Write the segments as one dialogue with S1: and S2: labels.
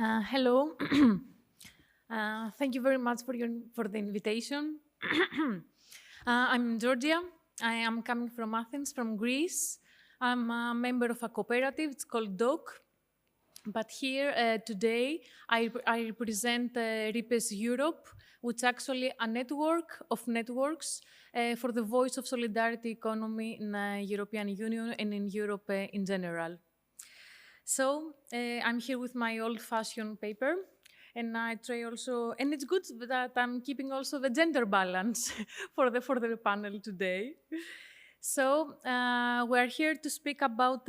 S1: Hello. Thank you very much for the invitation. I'm Georgia. I am coming from Athens, from Greece. I'm a member of a cooperative. It's called DOC. But here today, I represent RIPESS Europe, which is actually a network of networks for the voice of solidarity economy in the European Union and in Europe in general. So I'm here with my old-fashioned paper, and I try also, and it's good that I'm keeping also the gender balance for the panel today. So we're here to speak about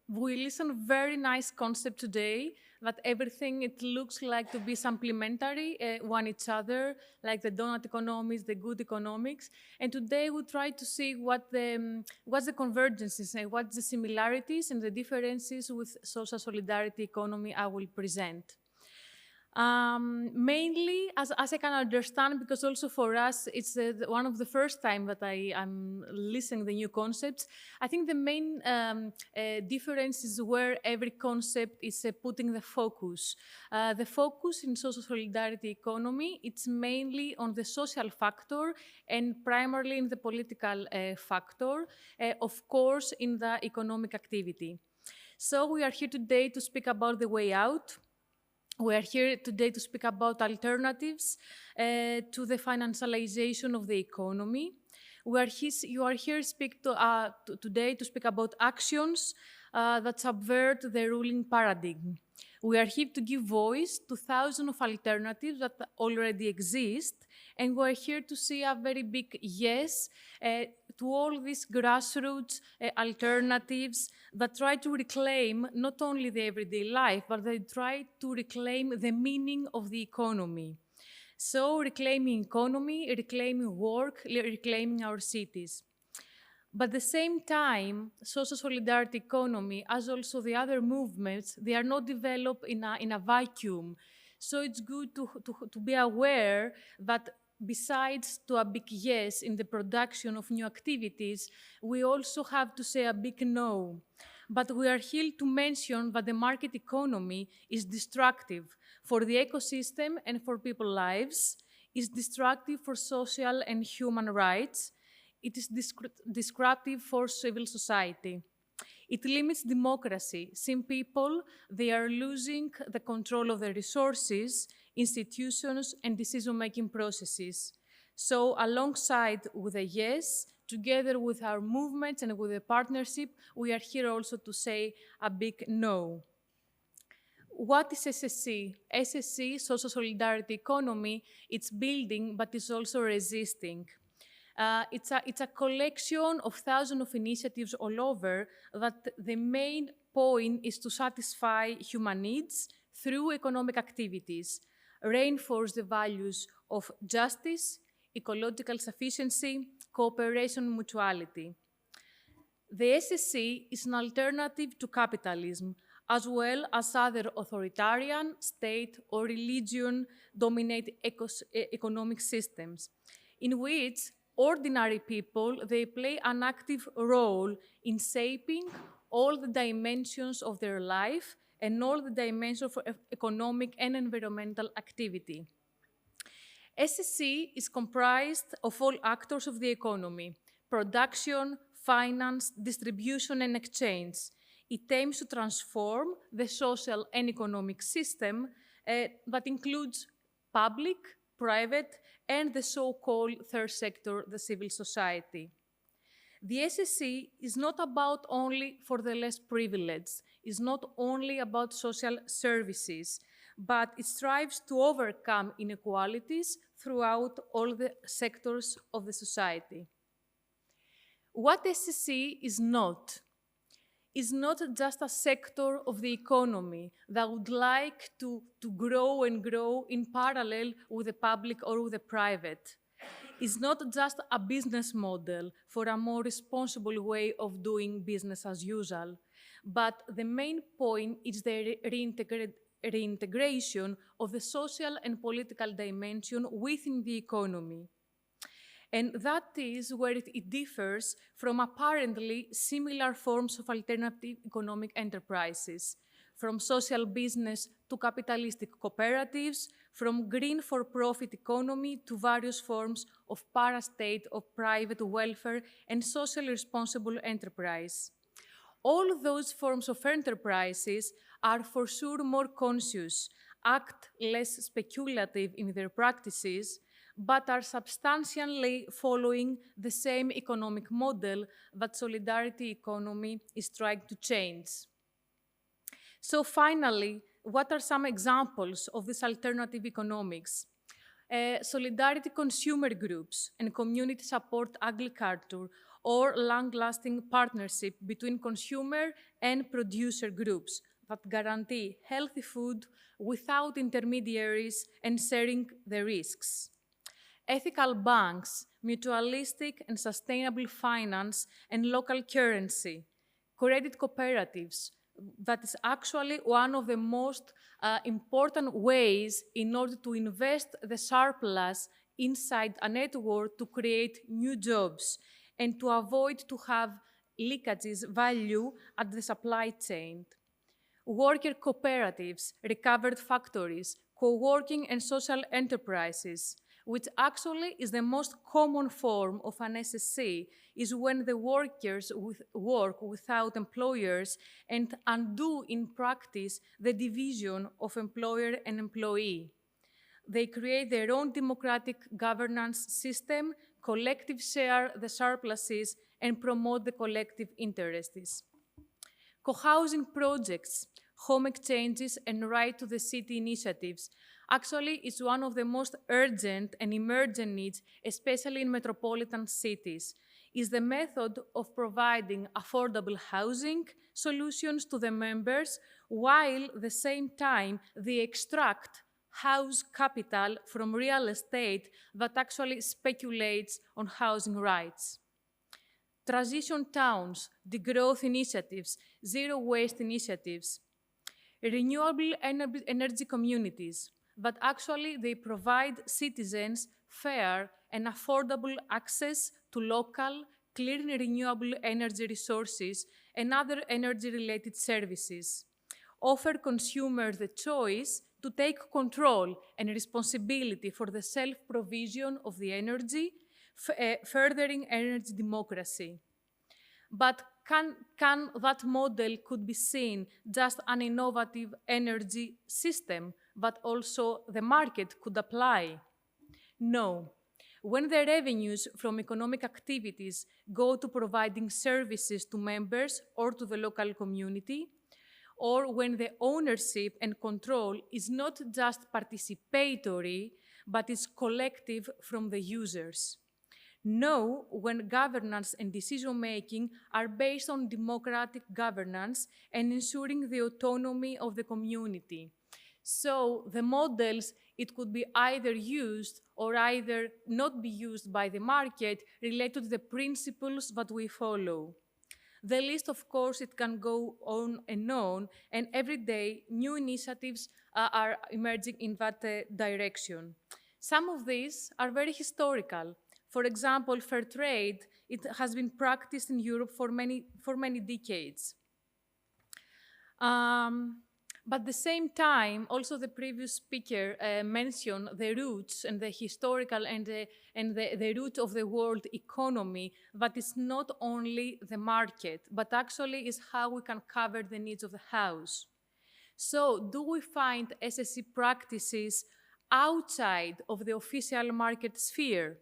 S1: we listen very nice concept today that everything it looks like to be supplementary one each other, like the donut economics, the good economics. And today we try to see what's the convergences and what's the similarities and the differences with social solidarity economy I will present. Mainly, as I can understand, because also for us, it's one of the first time that I'm listening the new concepts. I think the main difference is where every concept is putting the focus. The focus in social solidarity economy, it's mainly on the social factor and primarily in the political factor, of course, in the economic activity. So we are here today to speak about the way out. We are here today to speak about alternatives to the financialization of the economy. You are here today to speak about actions that subvert the ruling paradigm. We are here to give voice to thousands of alternatives that already exist, and we're here to see a very big yes to all these grassroots alternatives that try to reclaim not only the everyday life, but they try to reclaim the meaning of the economy. So reclaiming economy, reclaiming work, reclaiming our cities. But at the same time, social solidarity economy, as also the other movements, they are not developed in a vacuum. So it's good to be aware that besides to a big yes in the production of new activities, we also have to say a big no. But we are here to mention that the market economy is destructive for the ecosystem and for people's lives, is destructive for social and human rights. It is disruptive for civil society. It limits democracy. Some people, they are losing the control of their resources, institutions, and decision-making processes. So alongside with a yes, together with our movements and with the partnership, we are here also to say a big no. What is SSC? SSC, Social Solidarity Economy, it's building, but it's also resisting. It's a collection of thousands of initiatives all over that the main point is to satisfy human needs through economic activities, reinforce the values of justice, ecological sufficiency, cooperation, and mutuality. The SSC is an alternative to capitalism, as well as other authoritarian, state, or religion-dominated economic systems, in which ordinary people, they play an active role in shaping all the dimensions of their life and all the dimensions of economic and environmental activity. SSC is comprised of all actors of the economy: production, finance, distribution, and exchange. It aims to transform the social and economic system that includes public, private, and the so-called third sector, the civil society. The SSC is not about only for the less privileged, it's not only about social services, but it strives to overcome inequalities throughout all the sectors of the society. What SSC is not just a sector of the economy that would like to grow and grow in parallel with the public or with the private. It's not just a business model for a more responsible way of doing business as usual, but the main point is the reintegration of the social and political dimension within the economy. And that is where it differs from apparently similar forms of alternative economic enterprises. from social business to capitalistic cooperatives, from green for-profit economy to various forms of para-state or private welfare and socially responsible enterprise. All those forms of enterprises are for sure more conscious, act less speculative in their practices, but are substantially following the same economic model that solidarity economy is trying to change. So finally, what are some examples of this alternative economics? Solidarity consumer groups and community support agriculture or long-lasting partnership between consumer and producer groups that guarantee healthy food without intermediaries and sharing the risks. Ethical banks, mutualistic and sustainable finance and local currency, credit cooperatives, that is actually one of the most important ways in order to invest the surplus inside a network to create new jobs and to avoid to have leakages value at the supply chain. Worker cooperatives, recovered factories, co-working and social enterprises, which actually is the most common form of an SSC, is when the workers work without employers and undo in practice the division of employer and employee. They create their own democratic governance system, collective share the surpluses, and promote the collective interests. Co-housing projects, home exchanges, and right to the city initiatives actually is one of the most urgent and emergent needs, especially in metropolitan cities, is the method of providing affordable housing solutions to the members, while at the same time they extract house capital from real estate that actually speculates on housing rights. Transition towns, degrowth initiatives, zero waste initiatives, renewable energy communities, but actually they provide citizens fair and affordable access to local, clean renewable energy resources and other energy-related services, offer consumers the choice to take control and responsibility for the self-provision of the energy, furthering energy democracy. But can that model could be seen just an innovative energy system, but also the market could apply? No. When the revenues from economic activities go to providing services to members or to the local community, or when the ownership and control is not just participatory, but is collective from the users. No, when governance and decision-making are based on democratic governance and ensuring the autonomy of the community. So the models, it could be either used or either not be used by the market related to the principles that we follow. The list, of course, it can go on, and every day new initiatives are emerging in that direction. Some of these are very historical. For example, fair trade, it has been practiced in Europe for many decades. But at the same time, also the previous speaker mentioned the roots and the historical and the root of the world economy, that is not only the market, but actually is how we can cover the needs of the house. So do we find SSC practices outside of the official market sphere?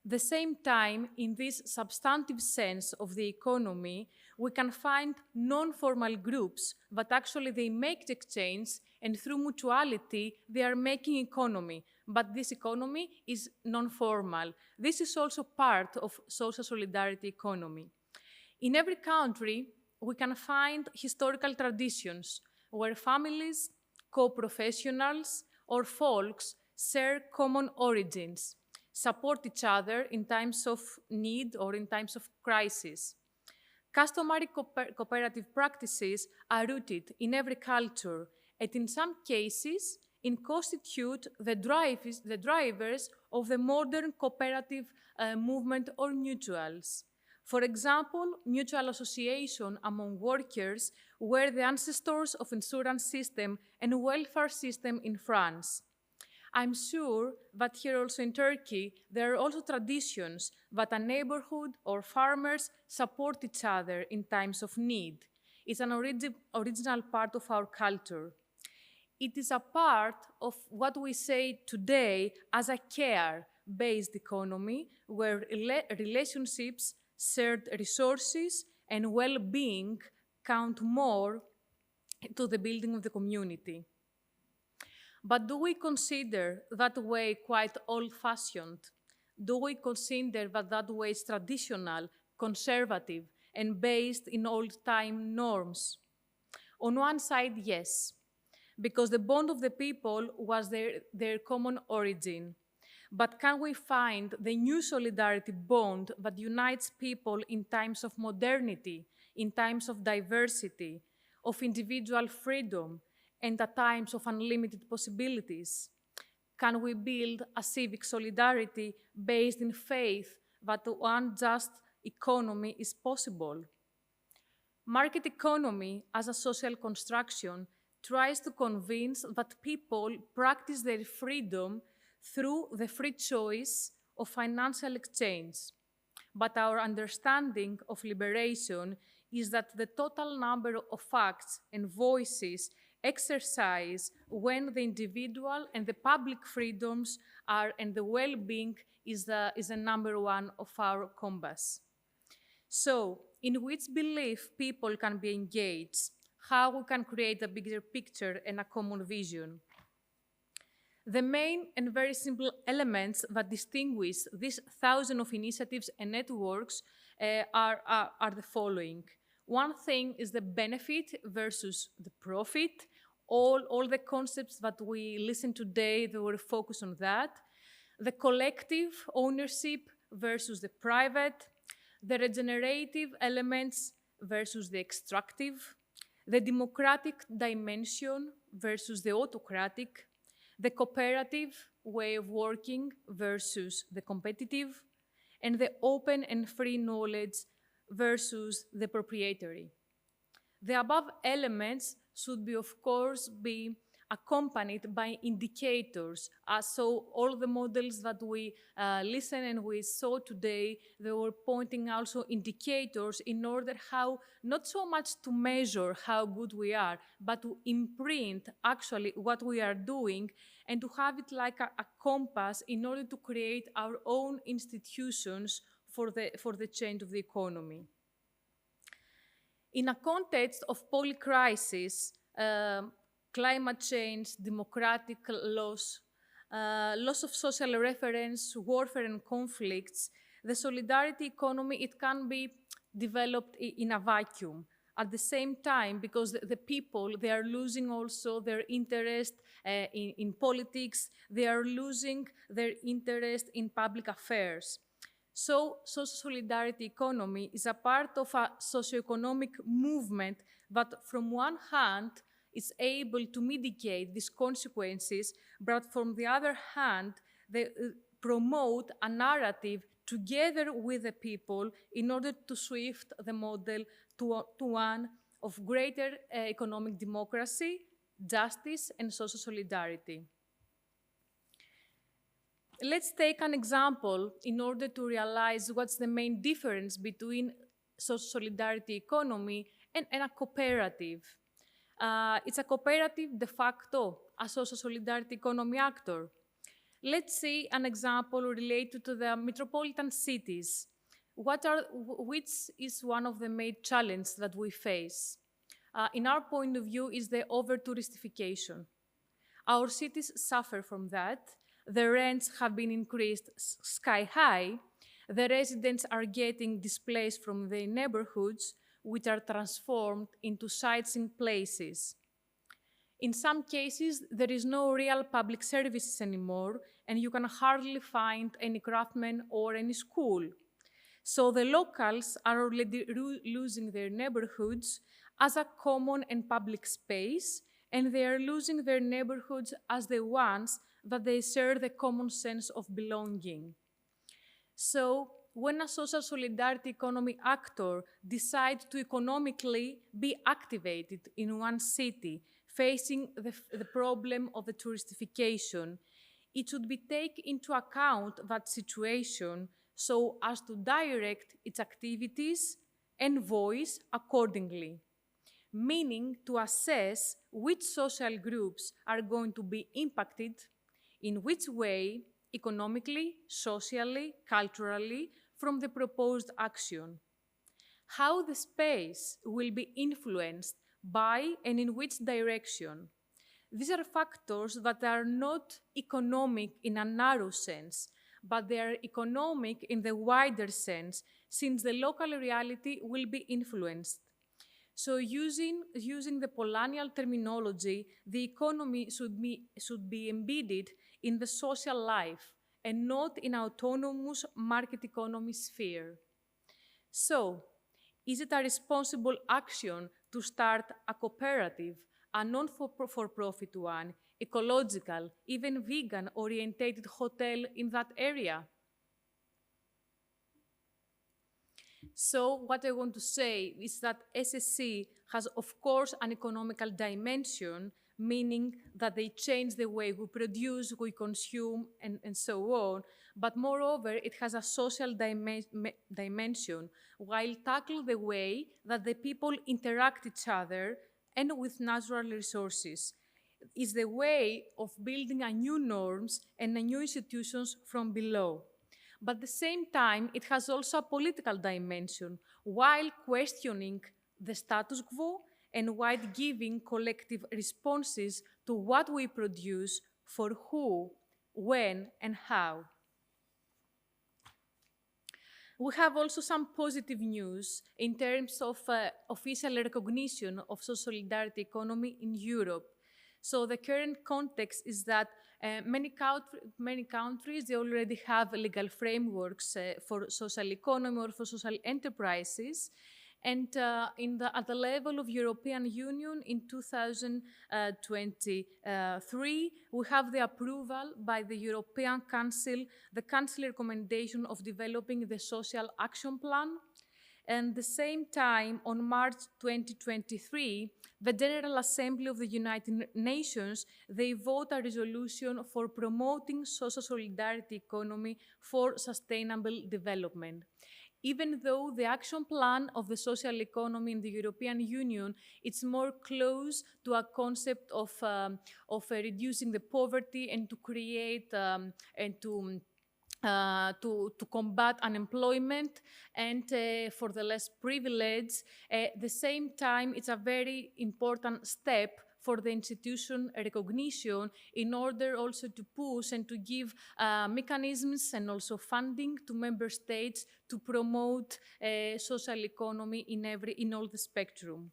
S1: At the same time, in this substantive sense of the economy, we can find non-formal groups that actually they make the exchange, and through mutuality, they are making economy. But this economy is non-formal. This is also part of social solidarity economy. In every country, we can find historical traditions where families, co-professionals, or folks share common origins, support each other in times of need or in times of crisis. Customary cooperative practices are rooted in every culture, and in some cases, constitute the drivers of the modern cooperative movement or mutuals. For example, mutual association among workers were the ancestors of insurance system and welfare system in France. I'm sure that here also in Turkey, there are also traditions that a neighborhood or farmers support each other in times of need. It's an original part of our culture. It is a part of what we say today as a care-based economy, where relationships, shared resources, and well-being count more to the building of the community. But do we consider that way quite old-fashioned? Do we consider that that way is traditional, conservative, and based in old-time norms? On one side, yes, because the bond of the people was their common origin. But can we find the new solidarity bond that unites people in times of modernity, in times of diversity, of individual freedom, and at times of unlimited possibilities? Can we build a civic solidarity based in faith that one just economy is possible? Market economy as a social construction tries to convince that people practice their freedom through the free choice of financial exchange. But our understanding of liberation is that the total number of facts and voices exercised when the individual and the public freedoms are, and the well-being is the number one of our compass. So, in which belief people can be engaged, how we can create a bigger picture and a common vision. The main and very simple elements that distinguish these thousands of initiatives and networks are the following. One thing is the benefit versus the profit. All the concepts that we listen today, they were focused on that. The collective ownership versus the private. The regenerative elements versus the extractive. The democratic dimension versus the autocratic. The cooperative way of working versus the competitive, and the open and free knowledge versus the proprietary. The above elements should be, of course, be accompanied by indicators. So all the models that we listen and we saw today, they were pointing also indicators in order how, not so much to measure how good we are, but to imprint actually what we are doing and to have it like a compass in order to create our own institutions for the change of the economy. In a context of polycrisis, climate change, democratic loss, loss of social reference, warfare and conflicts, the solidarity economy, it can be developed in a vacuum. At the same time, because the people, they are losing also their interest in politics, they are losing their interest in public affairs. So, social solidarity economy is a part of a socioeconomic movement that, from one hand, is able to mitigate these consequences, but from the other hand, they promote a narrative together with the people in order to shift the model to one of greater economic democracy, justice, and social solidarity. Let's take an example in order to realize what's the main difference between social solidarity economy and a cooperative. It's a cooperative de facto, a social solidarity economy actor. Let's see an example related to the metropolitan cities. Which is one of the main challenges that we face? In our point of view, is the over-touristification. Our cities suffer from that. The rents have been increased sky high. The residents are getting displaced from their neighborhoods, which are transformed into sightseeing places. In some cases, there is no real public services anymore, and you can hardly find any craftsman or any school. So the locals are already losing their neighborhoods as a common and public space, and they are losing their neighborhoods as the ones that they share the common sense of belonging. So when a social solidarity economy actor decides to economically be activated in one city, facing the problem of the touristification, it should be taken into account that situation so as to direct its activities and voice accordingly, meaning to assess which social groups are going to be impacted, in which way, economically, socially, culturally, from the proposed action, how the space will be influenced by and in which direction. These are factors that are not economic in a narrow sense, but they are economic in the wider sense, since the local reality will be influenced. So using the Polanyian terminology, the economy should be embedded in the social life and not in autonomous market economy sphere. So, is it a responsible action to start a cooperative, a non-for-profit one, ecological, even vegan-orientated hotel in that area? So what I want to say is that SSC has, of course, an economical dimension, meaning that they change the way we produce, we consume, and so on. But moreover, it has a social dimension, while tackle the way that the people interact each other and with natural resources. Is the way of building a new norms and a new institutions from below. But at the same time, it has also a political dimension, while questioning the status quo and while giving collective responses to what we produce, for who, when, and how. We have also some positive news in terms of official recognition of social solidarity economy in Europe. So the current context is that many countries, they already have legal frameworks for social economy or for social enterprises. And at the level of European Union in 2023, we have the approval by the European Council, the Council recommendation of developing the Social Action Plan. And at the same time, on March 2023, the General Assembly of the United Nations, they vote a resolution for promoting social solidarity economy for sustainable development. Even though the action plan of the social economy in the European Union, it's more close to a concept of reducing the poverty and to create and to combat unemployment and for the less privileged. At the same time, it's a very important step for the institution recognition in order also to push and to give mechanisms and also funding to member states to promote social economy in all the spectrum.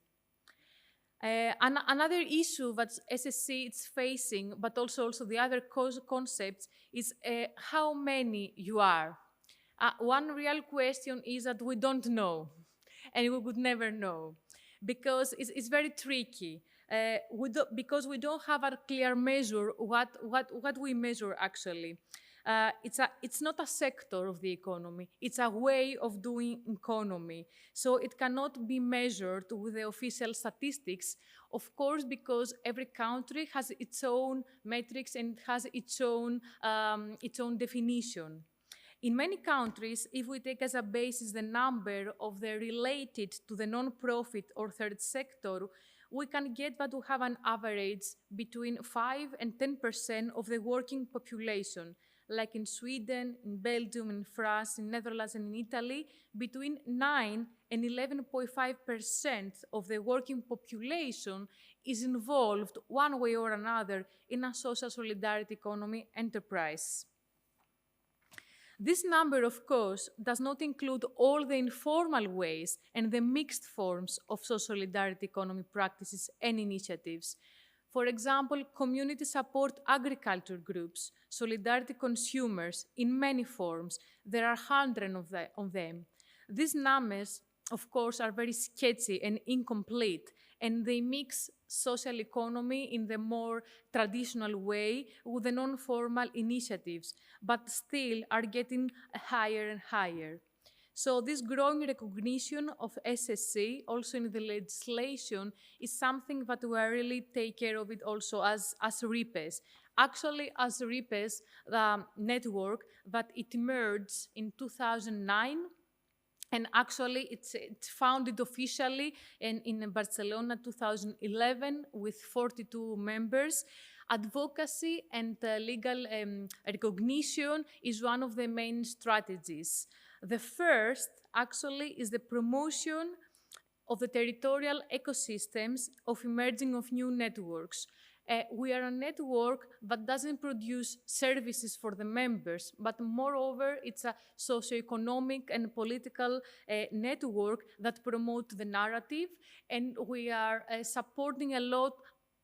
S1: Another issue that SSC is facing, but also the other concepts, is how many you are. One real question is that we don't know, and we would never know, because it's very tricky. Because we don't have a clear measure what we measure actually. It's not a sector of the economy, it's a way of doing economy. So it cannot be measured with the official statistics, of course, because every country has its own metrics and has its own definition. In many countries, if we take as a basis the number of the related to the non-profit or third sector, we can get that we have an average between 5 and 10% of the working population, like in Sweden, in Belgium, in France, in Netherlands, and in Italy, between 9 and 11.5% of the working population is involved one way or another in a social solidarity economy enterprise. This number, of course, does not include all the informal ways and the mixed forms of social solidarity economy practices and initiatives. For example, community support agriculture groups, solidarity consumers in many forms. There are hundreds of them. These numbers, of course, are very sketchy and incomplete, and they mix social economy in the more traditional way with the non-formal initiatives, but still are getting higher and higher. So this growing recognition of SSC, also in the legislation, is something that we really take care of it also as RIPESS. Actually, as RIPESS, the network that it emerged in 2009, and actually it's founded officially in Barcelona 2011 with 42 members. Advocacy and legal recognition is one of the main strategies. The first, actually, is the promotion of the territorial ecosystems of emerging of new networks. We are a network that doesn't produce services for the members, but moreover, it's a socioeconomic and political network that promotes the narrative, and we are supporting a lot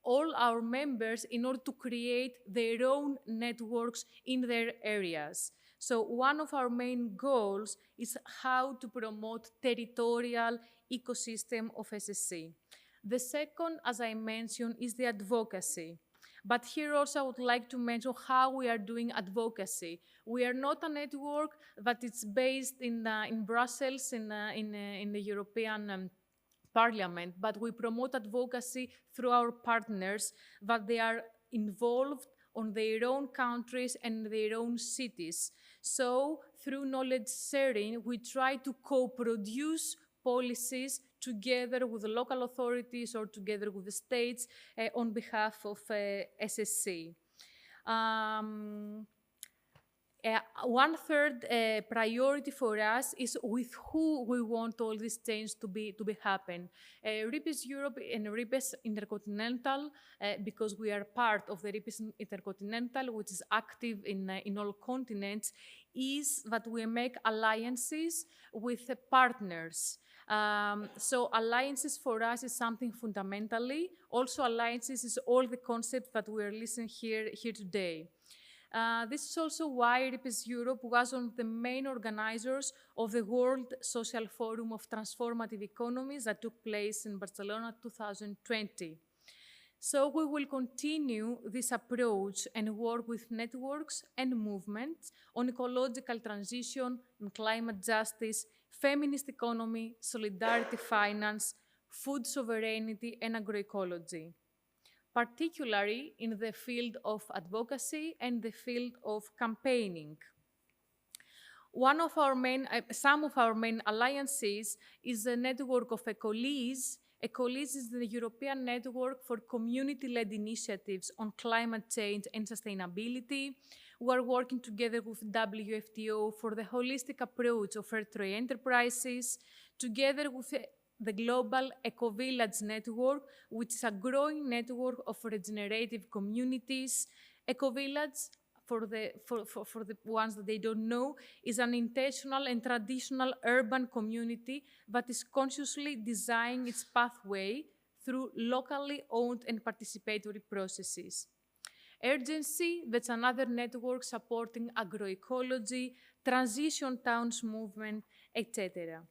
S1: all our members in order to create their own networks in their areas. So one of our main goals is how to promote territorial ecosystem of SSC. The second, as I mentioned, is the advocacy. But here also I would like to mention how we are doing advocacy. We are not a network that is based in Brussels, in the European Parliament, but we promote advocacy through our partners that they are involved on their own countries and their own cities. So through knowledge sharing, we try to co-produce policies together with the local authorities or together with the states on behalf of SSC. One third priority for us is with who we want all this change to be happen. RIPESS Europe and RIPESS Intercontinental, because we are part of the RIPESS Intercontinental, which is active in all continents, is that we make alliances with partners. So alliances for us is something fundamentally. Also alliances is all the concepts that we are listening here today. This is also why RIPESS Europe was one of the main organizers of the World Social Forum of Transformative Economies that took place in Barcelona 2020. So we will continue this approach and work with networks and movements on ecological transition and climate justice, feminist economy, solidarity finance, food sovereignty, and agroecology, particularly in the field of advocacy and the field of campaigning. Some of our main alliances is the network of ECOLIS. ECOLIS is the European network for community-led initiatives on climate change and sustainability. We are working together with WFTO for the holistic approach of fair trade enterprises, together with the global Eco-Village network, which is a growing network of regenerative communities. Eco-Village, for the ones that they don't know, is an intentional and traditional urban community that is consciously designing its pathway through locally owned and participatory processes. Urgency, that's another network supporting agroecology, transition towns movement, etc.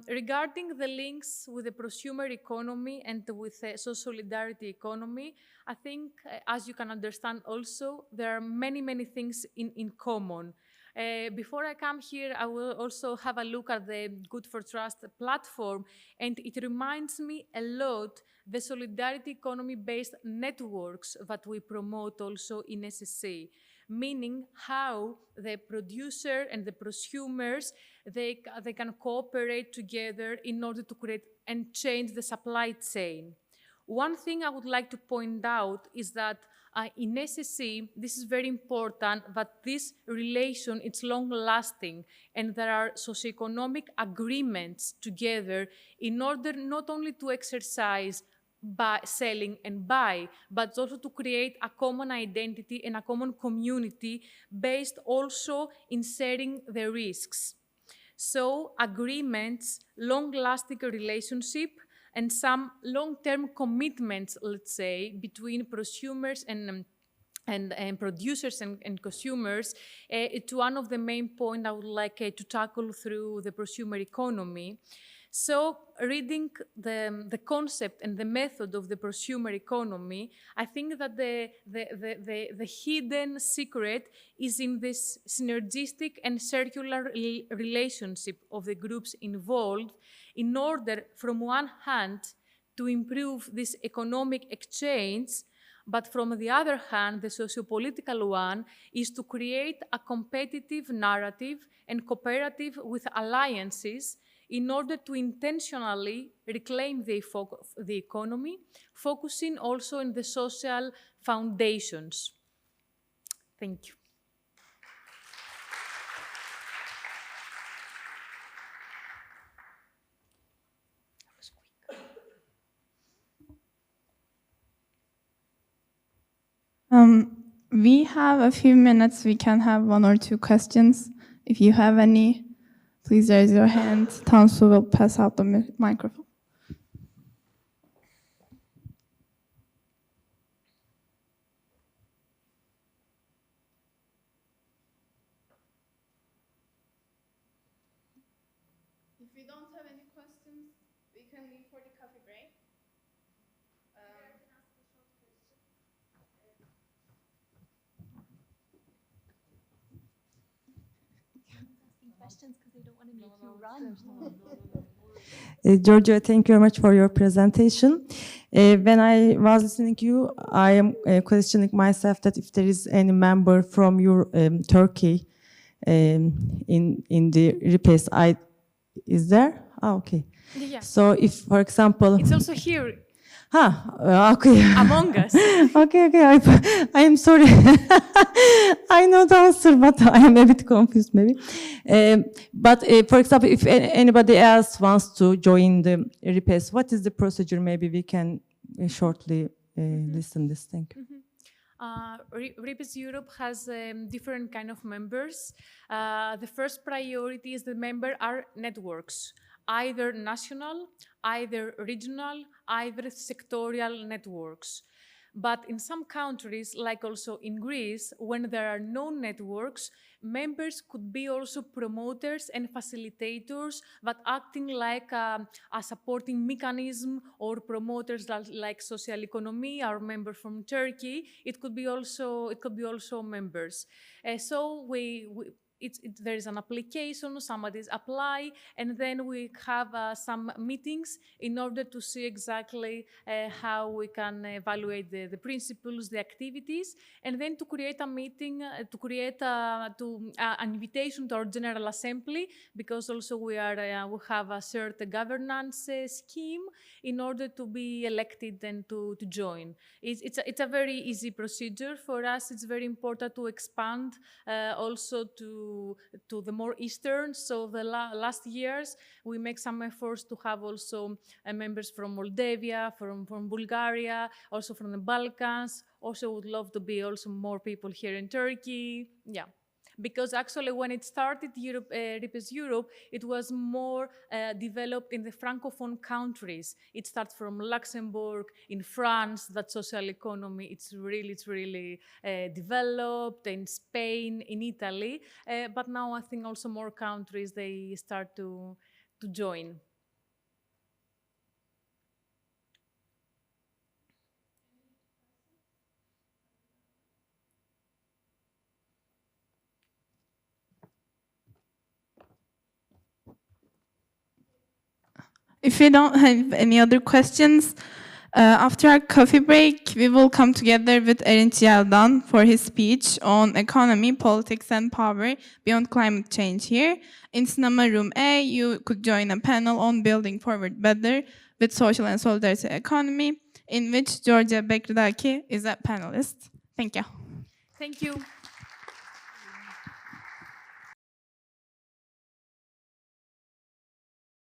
S1: Regarding the links with the prosumer economy and with the social solidarity economy, I think, as you can understand also, there are many, many things in common. Before I come here, I will also have a look at the Good for Trust platform, and it reminds me a lot the solidarity economy-based networks that we promote also in SSC, meaning how the producer and the prosumers, they can cooperate together in order to create and change the supply chain. One thing I would like to point out is that in SSC, this is very important, that this relation is long-lasting, and there are socioeconomic agreements together in order not only to exercise selling and buy, but also to create a common identity and a common community based also in sharing the risks. So agreements, long-lasting relationship, and some long-term commitments, let's say, between prosumers and producers and consumers. It's one of the main points I would like to tackle through the prosumer economy. So reading the concept and the method of the prosumer economy, I think that the hidden secret is in this synergistic and circular relationship of the groups involved in order, from one hand, to improve this economic exchange, but from the other hand, the sociopolitical one is to create a competitive narrative and cooperative with alliances in order to intentionally reclaim the economy, focusing also on the social foundations. Thank you.
S2: We have a few minutes. We can have 1 or 2 questions. If you have any, please raise your hand. Tansu will pass out the microphone. If we don't have any questions, we can leave for the coffee break.
S3: Questions because they don't want to make you run. Giorgio, thank you very much for your presentation. When I was listening to you, I am questioning myself that if there is any member from your Turkey in the RIPESS, is there? Oh, okay.
S1: Yeah.
S3: So if, for example,
S1: it's also here.
S3: Okay.
S1: Among us.
S3: Okay. I am sorry. I know the answer, but I am a bit confused maybe. But for example, if anybody else wants to join the RIPESS, what is the procedure? Maybe we can shortly listen this. Thank you.
S1: RIPESS Europe has different kind of members. The first priority is the member are networks, either national, either regional, either sectorial networks. But in some countries, like also in Greece, when there are no networks, members could be also promoters and facilitators, but acting like a supporting mechanism, or promoters like social economy, our member from Turkey. It could be also members. So there is an application, somebody's apply, and then we have some meetings in order to see exactly how we can evaluate the principles, the activities, and then to create a meeting, to create an invitation to our General Assembly, because also we have a certain governance scheme in order to be elected and to join. It's a very easy procedure for us. It's very important to expand also to the more eastern. So the last years we make some efforts to have also members from Moldavia, from Bulgaria, also from the Balkans. Also would love to be also more people here in Turkey. Yeah. Because actually when it started RIPESS Europe, it was more developed in the Francophone countries. It starts from Luxembourg, in France, that social economy, it's really developed, in Spain, in Italy. But now I think also more countries, they start to join.
S2: If you don't have any other questions, after our coffee break, we will come together with Erinç Yeldan for his speech on economy, politics, and power beyond climate change here. In Cinema Room A, you could join a panel on building forward better with social and solidarity economy, in which Georgia Bekridaki is a panelist. Thank you.
S1: Thank you.